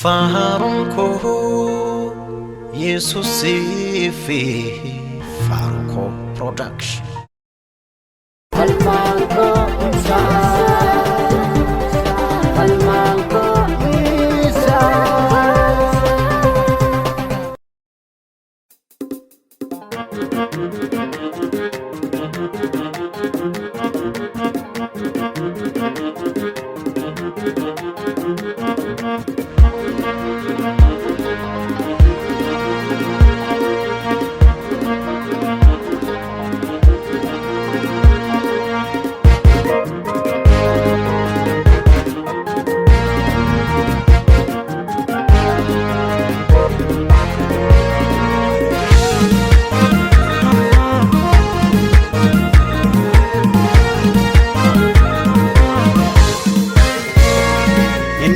Faharunko Jesus Sifi Faharunko Production. Almanko Isa, Almanko Isa.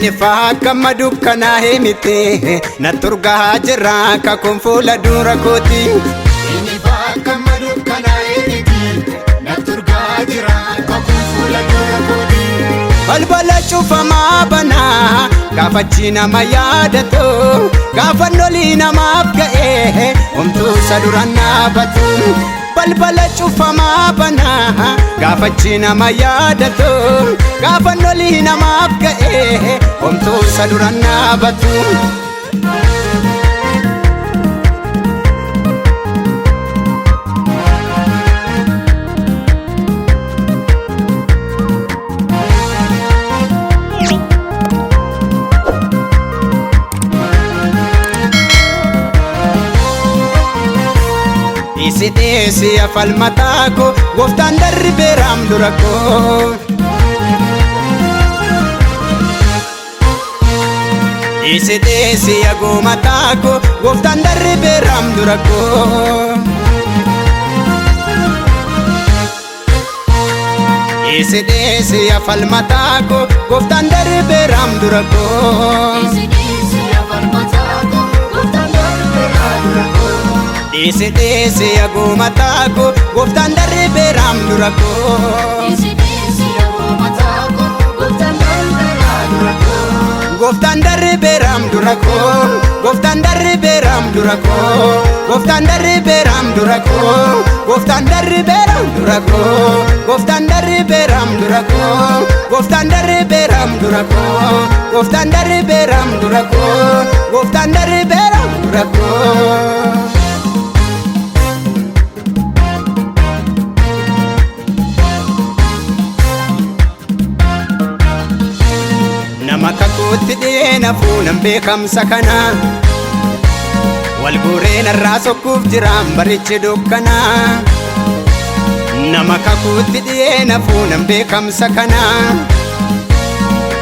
Nifa kamadu kana himite na turga jira ka kun fula dura koti. Nifa kamadu kana himite na turga jira ka kun fula dura koti. Balbala chufa mabana gafachina mayadato gafanolina mabgae umtu sadurana batu. Balbala chufa mabana gafachina mayadato gafanolina mabgae umtu sadurana batu. Isi afal matako goftan darbe ram durako. Isi ago matako goftan darbe ram durako. Isi afal matako goftan darbe ram durako. Desi ago matako goftan darbe ram durako. Goftan darbe ram durako. Goftan darbe ram durako. Goftan darbe ram durako. Goftan darbe ram durako. Goftan darbe ram durako. Goftan darbe ram durako. Goftan darbe ram durako. Goftan darbe ram durako. Makakutti deena fuunan beekamsa kana wal guureen irraa sokkuuf jiraan barichi dukkana. Nama kakutti deena fuunan beekamsa kana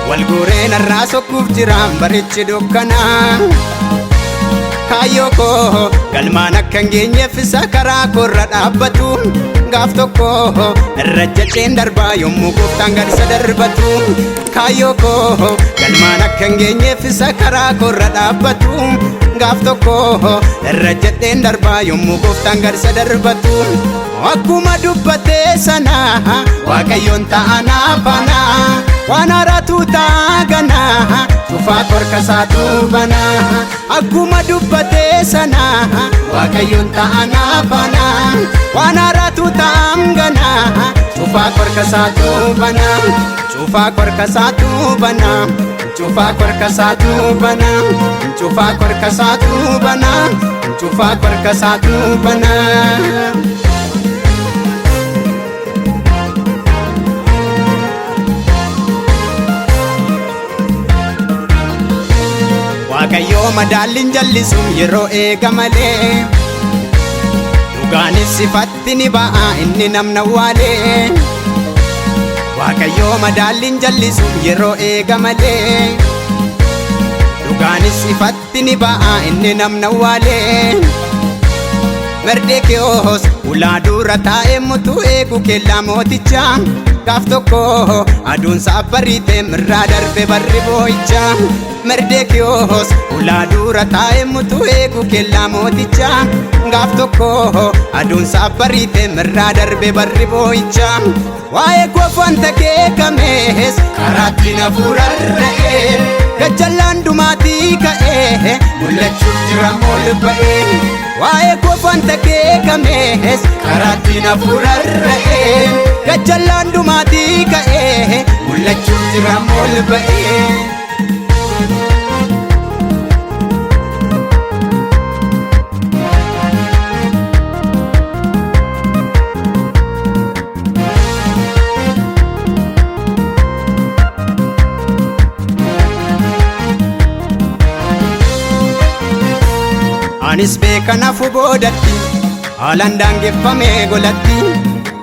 wal guureen irraa sokkuuf jiraan barichi dukkana. Kaayyoo koo galmaan akka hin geenyeef isa karaa koorra dhaabbatu. Gaaf tokko irra jedheen darbaa yommuu gooftaan gad isa darbatu. Kaayyoo koo galmaan akka hin geenyeef isa karaa koorra dhaabbatu. Gaaf tokko irra jedheen darbaa yommuu gooftaan gad isa darbatu. Akkuma dubbatee sana Waaqayyoon ta'anaa bana waan haaraatu ta'a gana cufaa korka isaatu bana. Akkuma dubbatee sana Waaqayyoon ta'anaa bana waan haaraatu ta'a gana cufaa korka isaatu bana. Cufaa korka isaatu bana. Cufaa korka isaatu bana. Cufaa korka isaatu bana. Cufaa korka isaatu bana. Waaqayyoo madaalliin jallisuun yeroo eega malee dhugaanis ifatti ni ba'a inni namna waalee. Waaqayyoo madaalliin jallisuun yeroo eega malee dhugaanis ifatti ni ba'a inni namna waalee. Mardekiyos ulaa dura taa'ee mutu eegu kellaa mooticha. Gaaf tokko aduun saabariite irraa darbe barri boo'icha. Mardekiyos ulaa dura taa'ee mutu eegu kellaa mooticha. Gaaf tokko aduun saabariite irraa darbe barri boo'icha. Waa'ee goofanta kee kamees karaatti na furarra'ee gajjallaan dhumaatii jira ol ba'ee waa'ee kofaan takeekamees karaatti na furarra'ee gajjallaan dhumaatii ka'ee mul'achuu jira ol ba'ee. Anis beekanafu boodatti haalaan daangeffamee golatti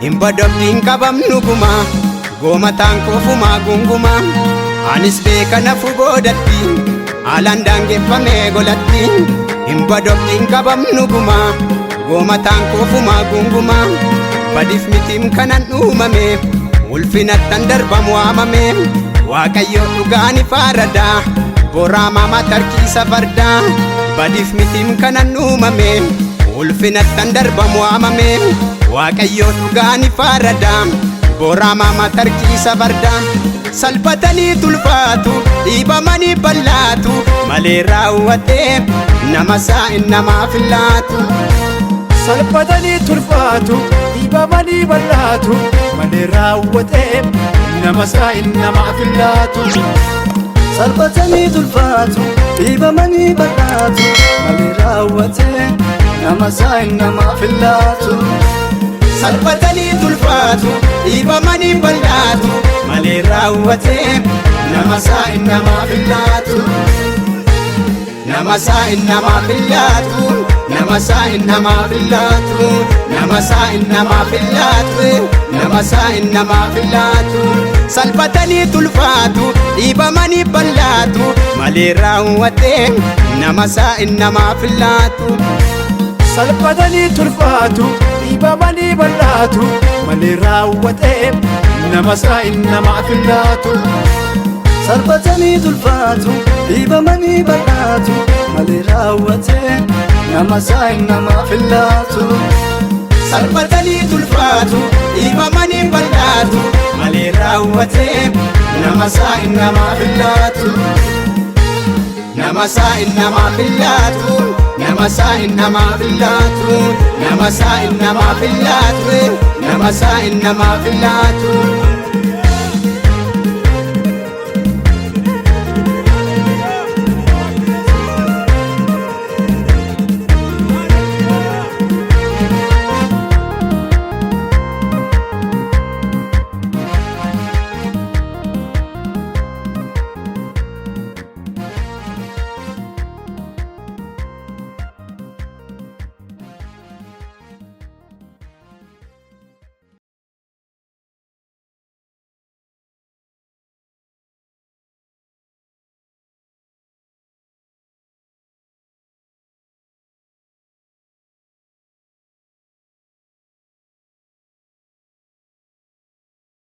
hin badabdiin qabamnu guma goomataan koofumaa gunguma. Anis beekanafu boodatti haalaan daangeffamee golatti hin badabdiin qabamnu guma goomataan koofumaa gunguma. Badiif mitiin kanan uumame ulfinattan darbamu waamame Waaqayyo dhugaani faaradaa boraa mama tarkiisa fardaa. Badiif mitiin kanan uumame ulfinattan darbamu waamame Waaqayyo dhugaani faaradaa boraa mama tarkiisa fardaa. Salphatanii tulfaatu dhiibamanii ballaatu malee raawwatee nama saa'in namaaf laatu. Salphatanii tulfaatu dhiibamanii ballaatu malee raawwatee nama saa'in namaaf laatu. Salphatanii tulfaatu dhiibamanii ballaatu malee raawwatee nama saa'in namaaf laatu. Salphatanii tulfaatu dhiibamanii ballaatu malee raawwatee nama saa'in namaaf laatu. Nama saa'in namaaf laatu nama saa'in namaaf laatu nama saa'in namaaf laatu nama saa'in namaaf laatu. Salphatanii tulfaatu dhiibamanii ballaatu malee raawwatee nama saa'in namaaf laatu. Salphatanii tulfaatu dhiibamanii ballaatu malee raawwatee nama saa'in namaaf laatu. Salphatanii tulfaatu dhiibamanii ballaatu malee raawwatee nama saa'in namaaf laatu. Salphatanii tulfaatu dhiibamanii ballaatu malee raawwatee nama saa'in namaaf laatu. Nama saa'in namaaf laatu nama saa'in namaaf laatu nama saa'in namaaf laatu nama saa'in namaaf laatu.